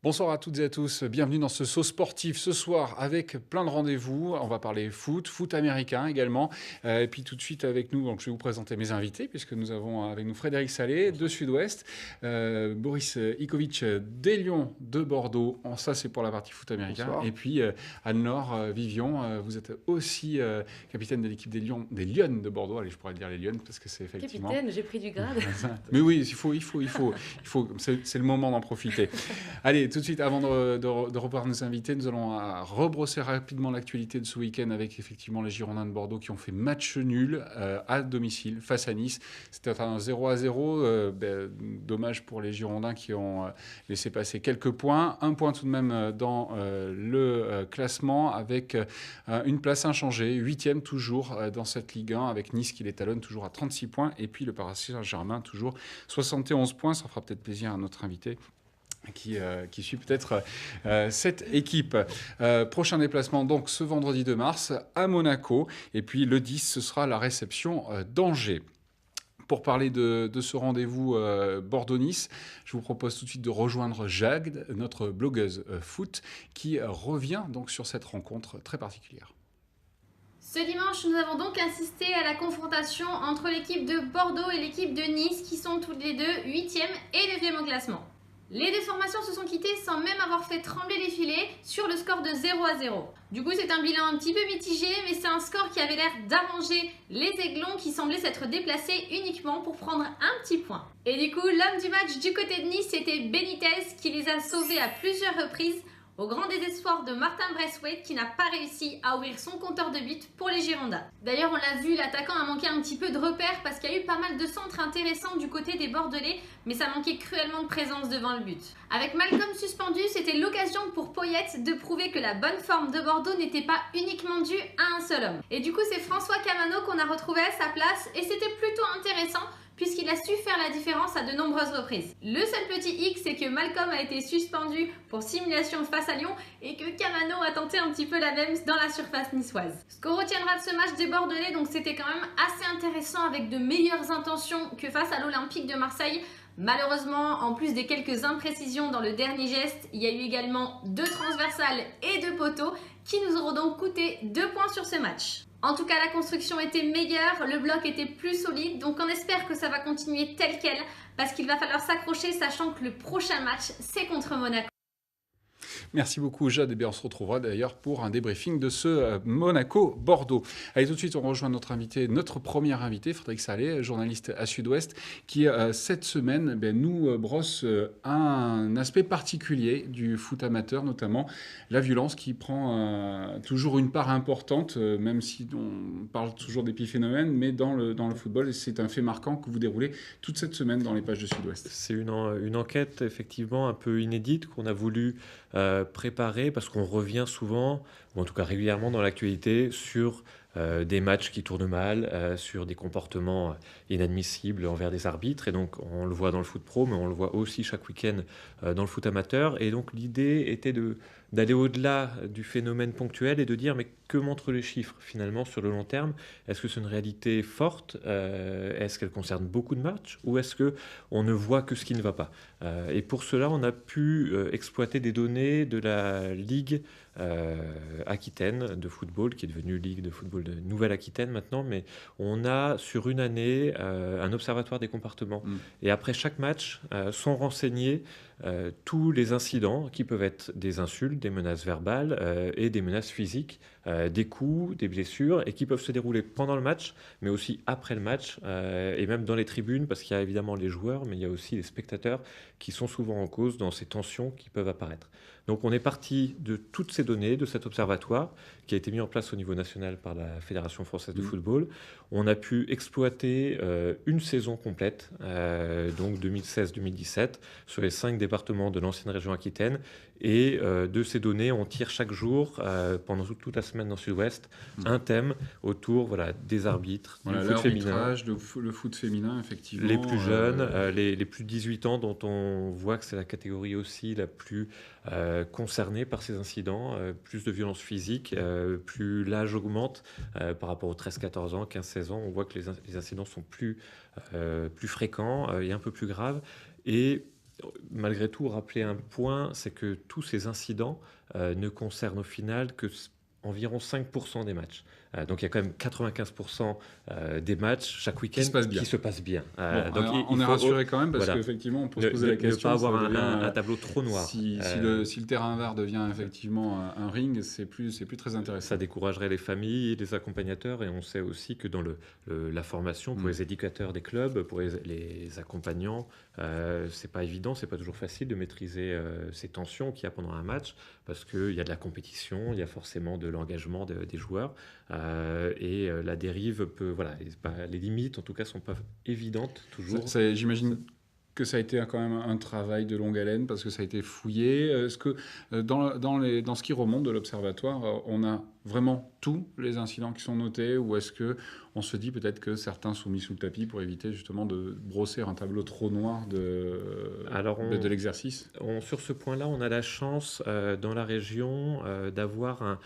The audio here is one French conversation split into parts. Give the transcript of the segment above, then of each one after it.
Bonsoir à toutes et à tous, bienvenue dans ce saut sportif ce soir avec plein de rendez-vous. On va parler foot américain également. Et puis tout de suite avec nous, donc je vais vous présenter mes invités puisque nous avons avec nous Frédéric Salé de Sud-Ouest, Boris Ikovic des Lions de Bordeaux. Ça c'est pour la partie foot américain. Bonsoir. Et puis Anne-Laure Vivion, vous êtes aussi capitaine de l'équipe des Lions de Bordeaux. Allez, je pourrais dire les Lions parce que c'est effectivement... Capitaine, j'ai pris du grade. Mais oui, il faut. C'est le moment d'en profiter. Allez, tout de suite, avant de revoir nos invités, nous allons rebrosser rapidement l'actualité de ce week-end avec effectivement les Girondins de Bordeaux qui ont fait match nul à domicile face à Nice. C'était un 0-0. Dommage pour les Girondins qui ont laissé passer quelques points. Un point tout de même dans le classement avec une place inchangée, 8e toujours dans cette Ligue 1 avec Nice qui les talonne toujours à 36 points et puis le Paris Saint-Germain toujours 71 points. Ça fera peut-être plaisir à notre invité qui suit peut-être cette équipe. Prochain déplacement donc ce vendredi 2 mars à Monaco. Et puis le 10, ce sera la réception d'Angers. Pour parler de ce rendez-vous Bordeaux-Nice, je vous propose tout de suite de rejoindre Jade, notre blogueuse foot, qui revient donc sur cette rencontre très particulière. Ce dimanche, nous avons donc assisté à la confrontation entre l'équipe de Bordeaux et l'équipe de Nice, qui sont toutes les deux 8e et 9e au classement. Les deux formations se sont quittées sans même avoir fait trembler les filets sur le score de 0-0. Du coup, c'est un bilan un petit peu mitigé, mais c'est un score qui avait l'air d'arranger les Aiglons qui semblaient s'être déplacés uniquement pour prendre un petit point. Et du coup, l'homme du match du côté de Nice, c'était Benitez qui les a sauvés à plusieurs reprises, au grand désespoir de Martin Braithwaite qui n'a pas réussi à ouvrir son compteur de buts pour les Girondins. D'ailleurs, on l'a vu, l'attaquant a manqué un petit peu de repères parce qu'il y a eu pas mal de centres intéressants du côté des Bordelais, mais ça manquait cruellement de présence devant le but. Avec Malcolm suspendu, c'était l'occasion pour Poyet de prouver que la bonne forme de Bordeaux n'était pas uniquement due à un seul homme. Et du coup, c'est François Camano qu'on a retrouvé à sa place et c'était plutôt intéressant puisqu'il a su faire la différence à de nombreuses reprises. Le seul petit hic, c'est que Malcolm a été suspendu pour simulation face à Lyon et que Camano a tenté un petit peu la même dans la surface niçoise. Ce qu'on retiendra de ce match des Bordelais, donc c'était quand même assez intéressant avec de meilleures intentions que face à l'Olympique de Marseille. Malheureusement, en plus des quelques imprécisions dans le dernier geste, il y a eu également 2 transversales et 2 poteaux qui nous auront donc coûté 2 points sur ce match. En tout cas, la construction était meilleure, le bloc était plus solide, donc on espère que ça va continuer tel quel parce qu'il va falloir s'accrocher sachant que le prochain match, c'est contre Monaco. Merci beaucoup Jade, et bien on se retrouvera d'ailleurs pour un débriefing de ce Monaco-Bordeaux. Allez, tout de suite on rejoint notre premier invité, Frédéric Salé, journaliste à Sud-Ouest, qui cette semaine nous brosse un aspect particulier du foot amateur, notamment la violence qui prend toujours une part importante, même si on parle toujours d'épiphénomènes, mais dans le football, c'est un fait marquant que vous déroulez toute cette semaine dans les pages de Sud-Ouest. C'est une enquête effectivement un peu inédite qu'on a voulu préparer parce qu'on revient souvent, ou en tout cas régulièrement dans l'actualité, sur des matchs qui tournent mal, sur des comportements inadmissibles envers des arbitres. Et donc on le voit dans le foot pro, mais on le voit aussi chaque week-end dans le foot amateur. Et donc l'idée était d'aller au-delà du phénomène ponctuel et de dire mais que montrent les chiffres finalement sur le long terme? Est-ce que c'est une réalité forte? Est-ce qu'elle concerne beaucoup de matchs? Ou est-ce qu'on ne voit que ce qui ne va pas? Et pour cela, on a pu exploiter des données de la Ligue Aquitaine de football, qui est devenue Ligue de football de Nouvelle-Aquitaine maintenant, mais on a sur une année un observatoire des comportements. Et après chaque match sont renseignés tous les incidents qui peuvent être des insultes, des menaces verbales et des menaces physiques, des coups, des blessures, et qui peuvent se dérouler pendant le match, mais aussi après le match, et même dans les tribunes, parce qu'il y a évidemment les joueurs, mais il y a aussi les spectateurs qui sont souvent en cause dans ces tensions qui peuvent apparaître. Donc on est parti de toutes ces données, de cet observatoire qui a été mis en place au niveau national par la Fédération française de football. On a pu exploiter une saison complète, donc 2016-2017, sur les 5 départements de l'ancienne région Aquitaine. Et de ces données, on tire chaque jour, pendant toute la semaine dans Sud-Ouest, un thème autour des arbitres, voilà, du foot féminin. Le foot féminin, effectivement. Les plus jeunes, les plus de 18 ans, dont on voit que c'est la catégorie aussi la plus concernée par ces incidents. Plus de violences physiques, plus l'âge augmente par rapport aux 13-14 ans, 15-16 ans. On voit que les incidents sont plus fréquents et un peu plus graves. Et malgré tout, rappeler un point, c'est que tous ces incidents ne concernent au final que environ 5% des matchs. Donc il y a quand même 95% des matchs chaque week-end qui se passent bien. Donc on est rassuré quand même parce voilà, qu'effectivement on peut se poser la question. Ne pas avoir un tableau trop noir. Si le terrain vert devient effectivement un ring, c'est plus très intéressant. Ça découragerait les familles, les accompagnateurs, et on sait aussi que dans la formation, pour les éducateurs des clubs, pour les accompagnants, c'est pas évident, c'est pas toujours facile de maîtriser ces tensions qu'il y a pendant un match, parce qu'il y a de la compétition, il y a forcément de l'engagement des joueurs, et la dérive peut, les limites en tout cas sont pas évidentes toujours. J'imagine que ça a été quand même un travail de longue haleine parce que ça a été fouillé. Est-ce que dans ce qui remonte de l'Observatoire, on a vraiment tous les incidents qui sont notés, ou est-ce qu'on se dit peut-être que certains sont mis sous le tapis pour éviter justement de brosser un tableau trop noir de l'exercice? Sur ce point-là, on a la chance dans la région d'avoir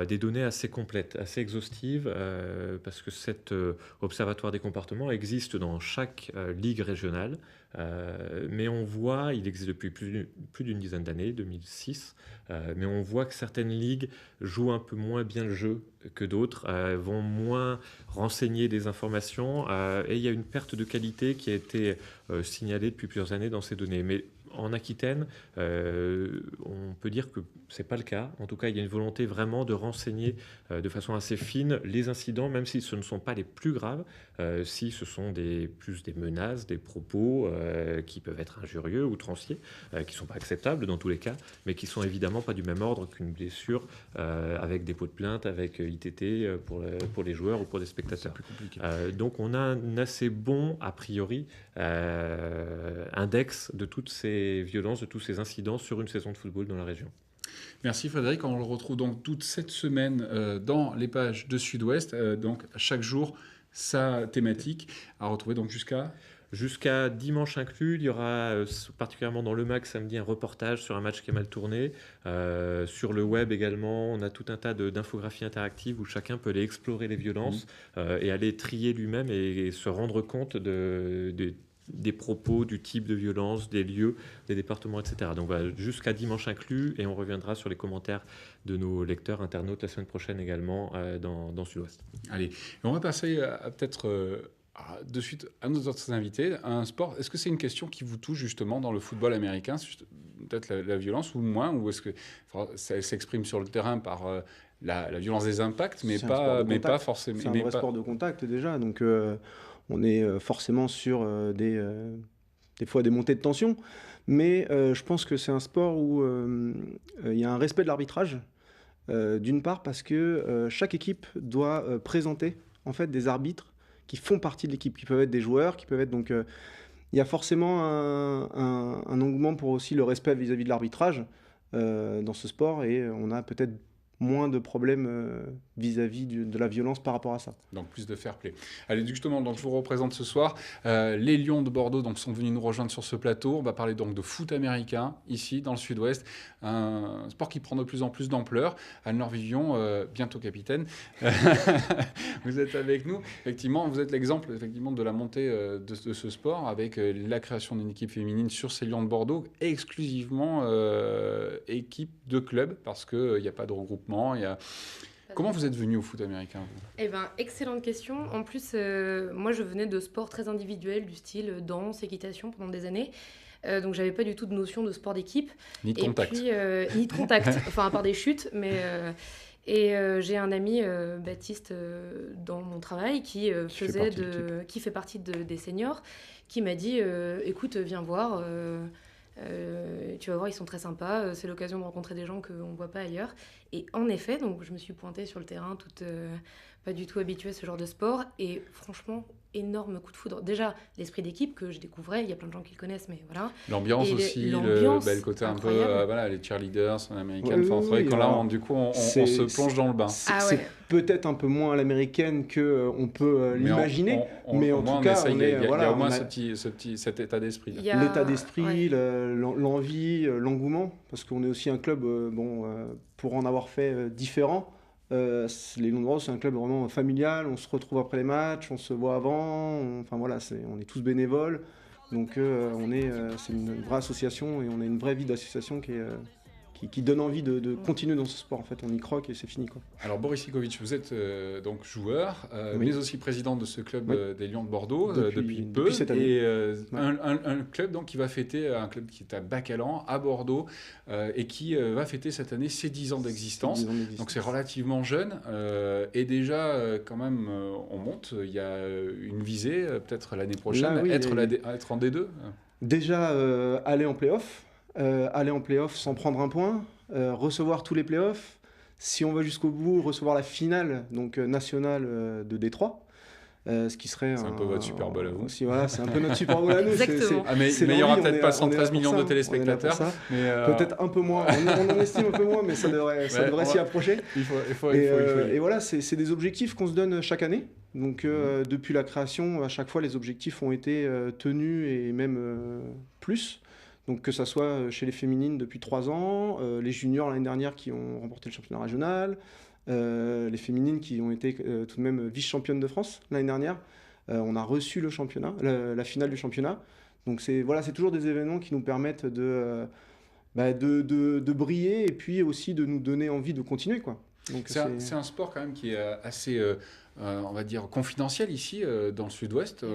des données assez complètes, assez exhaustives, parce que cet observatoire des comportements existe dans chaque ligue régionale. Mais on voit, il existe depuis plus d'une dizaine d'années, 2006, mais on voit que certaines ligues jouent un peu moins bien le jeu que d'autres, vont moins renseigner des informations, et il y a une perte de qualité qui a été signalée depuis plusieurs années dans ces données. Mais en Aquitaine, on peut dire que ce n'est pas le cas. En tout cas, il y a une volonté vraiment de renseigner de façon assez fine les incidents, même si ce ne sont pas les plus graves, si ce sont plus des menaces, des propos qui peuvent être injurieux, outranciers, qui ne sont pas acceptables dans tous les cas, mais qui ne sont évidemment pas du même ordre qu'une blessure avec dépôt de plainte, avec ITT pour les joueurs ou pour les spectateurs. C'est plus compliqué. Donc on a un assez bon, a priori, index de toutes ces violences, de tous ces incidents sur une saison de football dans la région. Merci Frédéric, on le retrouve donc toute cette semaine dans les pages de Sud-Ouest, donc chaque jour sa thématique, à retrouver donc jusqu'à dimanche inclus. Il y aura particulièrement dans le MAC samedi un reportage sur un match qui est mal tourné. Sur le web également, on a tout un tas d'infographies interactives où chacun peut aller explorer les violences et aller trier lui-même et se rendre compte des propos, du type de violence, des lieux, des départements, etc. Donc voilà, jusqu'à dimanche inclus, et on reviendra sur les commentaires de nos lecteurs, internautes la semaine prochaine également dans Sud-Ouest. Allez, on va passer peut-être de suite à nos autres invités. Un sport, est-ce que c'est une question qui vous touche justement dans le football américain, peut-être la violence ou moins, ou est-ce que ça s'exprime sur le terrain par la violence des impacts, mais pas forcément. C'est un vrai sport de contact déjà, donc on est forcément sur des fois des montées de tension, mais je pense que c'est un sport où il y a un respect de l'arbitrage, d'une part parce que chaque équipe doit présenter en fait des arbitres qui font partie de l'équipe, qui peuvent être des joueurs, qui peuvent être donc il y a forcément un engouement pour aussi le respect vis-à-vis de l'arbitrage dans ce sport, et on a peut-être moins de problèmes vis-à-vis de la violence par rapport à ça. Donc plus de fair play. Allez, justement, donc je vous représente ce soir. Les Lions de Bordeaux donc, sont venus nous rejoindre sur ce plateau. On va parler donc de foot américain, ici, dans le Sud-Ouest. Un sport qui prend de plus en plus d'ampleur. Anne-Laure Vivion, bientôt capitaine. Vous êtes avec nous. Effectivement, vous êtes l'exemple effectivement, de la montée de ce sport avec la création d'une équipe féminine sur ces Lions de Bordeaux, exclusivement équipe de club, parce qu'il n'y a pas de regroupement. Comment vous êtes venu au foot américain, vous ? Eh ben, excellente question. En plus, moi, je venais de sports très individuels, du style danse, équitation, pendant des années. Donc, j'avais pas du tout de notion de sport d'équipe. Ni de contact. Puis, ni de contact, enfin, à part des chutes. Mais, j'ai un ami, Baptiste, dans mon travail, qui fait partie des seniors, qui m'a dit écoute, viens voir. Tu vas voir, ils sont très sympas. C'est l'occasion de rencontrer des gens qu'on ne voit pas ailleurs. Et en effet, donc, je me suis pointée sur le terrain, toute pas du tout habituée à ce genre de sport. Et franchement, énorme coup de foudre. Déjà, l'esprit d'équipe que je découvrais, il y a plein de gens qui le connaissent, mais voilà. L'ambiance aussi, le côté incroyable. Un peu, les cheerleaders américaines. C'est vrai que là, on se plonge dans le bain. C'est peut-être un peu moins à l'américaine qu'on peut l'imaginer, mais en tout cas, il y a au moins cet état d'esprit. L'état d'esprit, l'envie, l'engouement, parce qu'on est aussi un club, pour en avoir fait différents. Les Lions de Bordeaux, c'est un club vraiment familial, on se retrouve après les matchs, on se voit avant, on est tous bénévoles. Donc c'est une vraie association et on a une vraie vie d'association qui donne envie de continuer dans ce sport. En fait, on y croque et c'est fini, quoi. Alors Boris Ikovic, vous êtes donc joueur, Oui. mais aussi président de ce club Oui. Des Lions de Bordeaux Depuis peu. cette année. Et Ouais. un club donc, qui va fêter, un club qui est à Bacalan, à Bordeaux, et qui va fêter cette année ses 10 ans d'existence. 10 ans d'existence. Donc c'est relativement jeune. Et déjà, quand même, on monte. Il y a une visée, peut-être l'année prochaine, Là, oui, être en D2. Déjà, aller en play-off. Aller en play-off sans prendre un point, recevoir tous les play-offs, si on va jusqu'au bout, recevoir la finale donc nationale de Détroit, ce qui serait C'est un peu votre Super Bowl à vous. aussi, voilà, c'est un peu notre Super Bowl à nous. Exactement. Mais il n'y aura peut-être pas 113 millions de téléspectateurs. Mais Peut-être un peu moins, on en estime un peu moins, mais ça devrait s'y approcher. il faut Et voilà, c'est des objectifs qu'on se donne chaque année. Donc depuis la création, à chaque fois, les objectifs ont été tenus et même plus. Donc que ça soit chez les féminines depuis 3 ans, les juniors l'année dernière qui ont remporté le championnat régional, les féminines qui ont été tout de même vice-championnes de France l'année dernière. On a reçu le championnat, la finale du championnat. Donc c'est toujours des événements qui nous permettent de briller et puis aussi de nous donner envie de continuer, quoi. Donc c'est un sport quand même qui est assez, on va dire, confidentiel ici, dans le sud-ouest,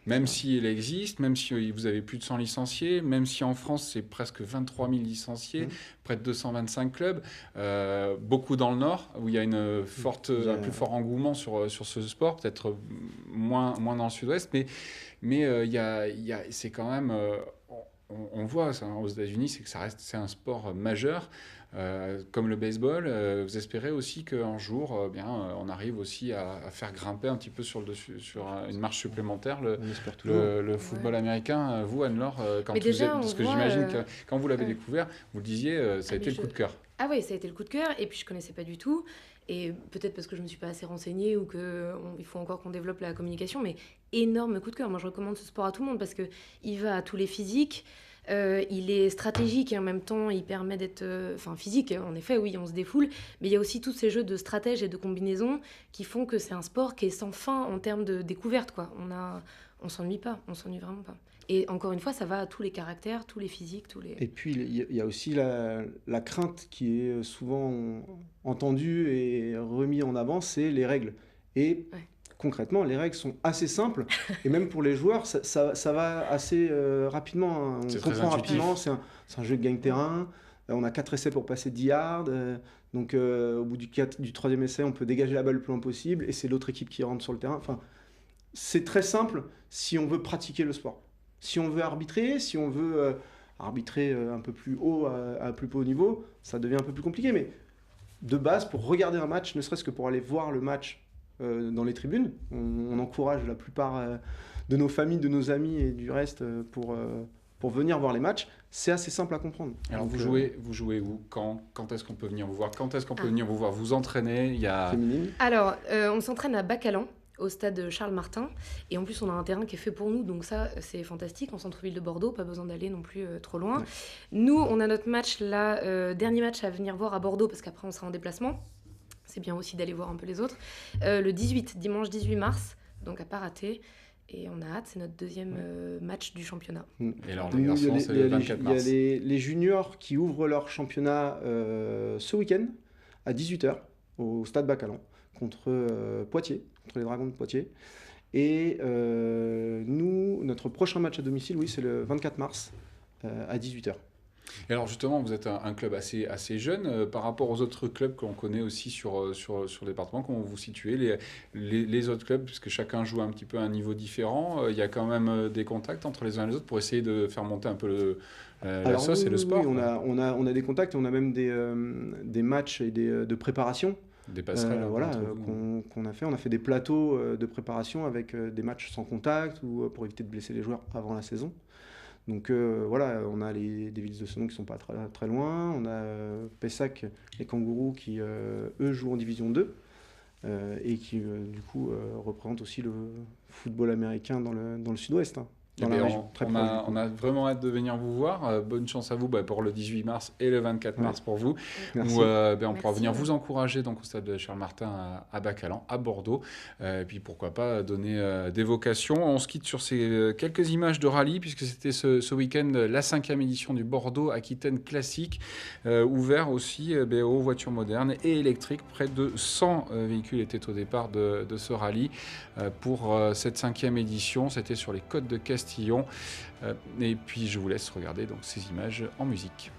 même s'il existe, même si vous avez plus de 100 licenciés, même si en France c'est presque 23 000 licenciés, près de 225 clubs, beaucoup dans le nord, où il y a un plus fort engouement sur ce sport, peut-être moins dans le sud-ouest, mais c'est quand même... on voit ça, aux États-Unis, c'est un sport majeur. Comme le baseball, vous espérez aussi qu'un jour, on arrive aussi à faire grimper un petit peu sur une marche supplémentaire le football américain. Vous, Anne-Laure, parce que j'imagine que quand vous l'avez découvert, vous le disiez, ça a été le coup de cœur. Ah oui, ça a été le coup de cœur, et puis je connaissais pas du tout, et peut-être parce que je me suis pas assez renseignée ou qu'il faut encore qu'on développe la communication, mais énorme coup de cœur. Moi, je recommande ce sport à tout le monde parce que il va à tous les physiques. Il est stratégique et en même temps il permet d'être physique, en effet oui, on se défoule, mais il y a aussi tous ces jeux de stratège et de combinaison qui font que c'est un sport qui est sans fin en termes de découverte, quoi. On s'ennuie vraiment pas, et encore une fois ça va à tous les caractères, tous les physiques, Et puis il y a aussi la crainte qui est souvent entendue et remise en avant, c'est les règles. Et concrètement, les règles sont assez simples, et même pour les joueurs, ça va assez rapidement. On comprend rapidement, c'est un jeu de gagne-terrain, on a 4 essais pour passer 10 yards, donc au bout du 3e essai, on peut dégager la balle le plus loin possible, et c'est l'autre équipe qui rentre sur le terrain. Enfin, c'est très simple si on veut pratiquer le sport. Si on veut arbitrer, si on veut arbitrer un peu plus haut, à un plus haut niveau, ça devient un peu plus compliqué, mais de base, pour regarder un match, ne serait-ce que pour aller voir le match, dans les tribunes, on encourage la plupart de nos familles, de nos amis et du reste pour venir voir les matchs. C'est assez simple à comprendre. Alors donc, vous jouez où? Quand est-ce qu'on peut venir vous voir? Quand est-ce qu'on peut venir vous voir? Vous entraînez? Féminine. Alors, on s'entraîne à Bacalan, au stade Charles Martin, et en plus on a un terrain qui est fait pour nous, donc ça c'est fantastique, en centre-ville de Bordeaux, pas besoin d'aller non plus trop loin. Ouais. Nous, on a notre match là, dernier match à venir voir à Bordeaux, parce qu'après on sera en déplacement. C'est bien aussi d'aller voir un peu les autres. Le dimanche 18 mars, donc à pas rater. Et on a hâte, c'est notre deuxième match du championnat. Et alors les garçons, c'est le 24 mars. Il y a les juniors qui ouvrent leur championnat ce week-end à 18h au stade Bacalan contre Poitiers, contre les Dragons de Poitiers. Et nous, notre prochain match à domicile, oui, c'est le 24 mars à 18h. Et alors justement, vous êtes un club assez jeune par rapport aux autres clubs que l'on connaît aussi sur le département. Comment vous situez les autres clubs, puisque chacun joue un petit peu à un niveau différent. Il y a quand même des contacts entre les uns et les autres pour essayer de faire monter un peu la sauce et le sport. Oui, on a des contacts et on a même des matchs et de préparation. Des passerelles qu'on a fait. On a fait des plateaux de préparation avec des matchs sans contact ou pour éviter de blesser les joueurs avant la saison. Donc voilà, on a des villes de ce nom qui ne sont pas très, très loin. On a Pessac, les Kangourous qui, eux, jouent en Division 2 et qui, du coup, représentent aussi le football américain dans le sud-ouest. Hein. dans Eh la bien, région. Très proche du coup. on a vraiment hâte de venir vous voir. Bonne chance à vous pour le 18 mars et le 24 mars pour vous. Merci. Où on pourra Merci. venir vous encourager donc, au stade de Charles Martin à Bacalan, à Bordeaux. Et puis pourquoi pas donner des vocations. On se quitte sur ces quelques images de rallye, puisque c'était ce week-end la 5e édition du Bordeaux Aquitaine Classique, ouvert aussi aux voitures modernes et électriques. Près de 100 véhicules étaient au départ de ce rallye pour cette 5e édition. C'était sur les côtes de Castillon. Et puis je vous laisse regarder donc ces images en musique.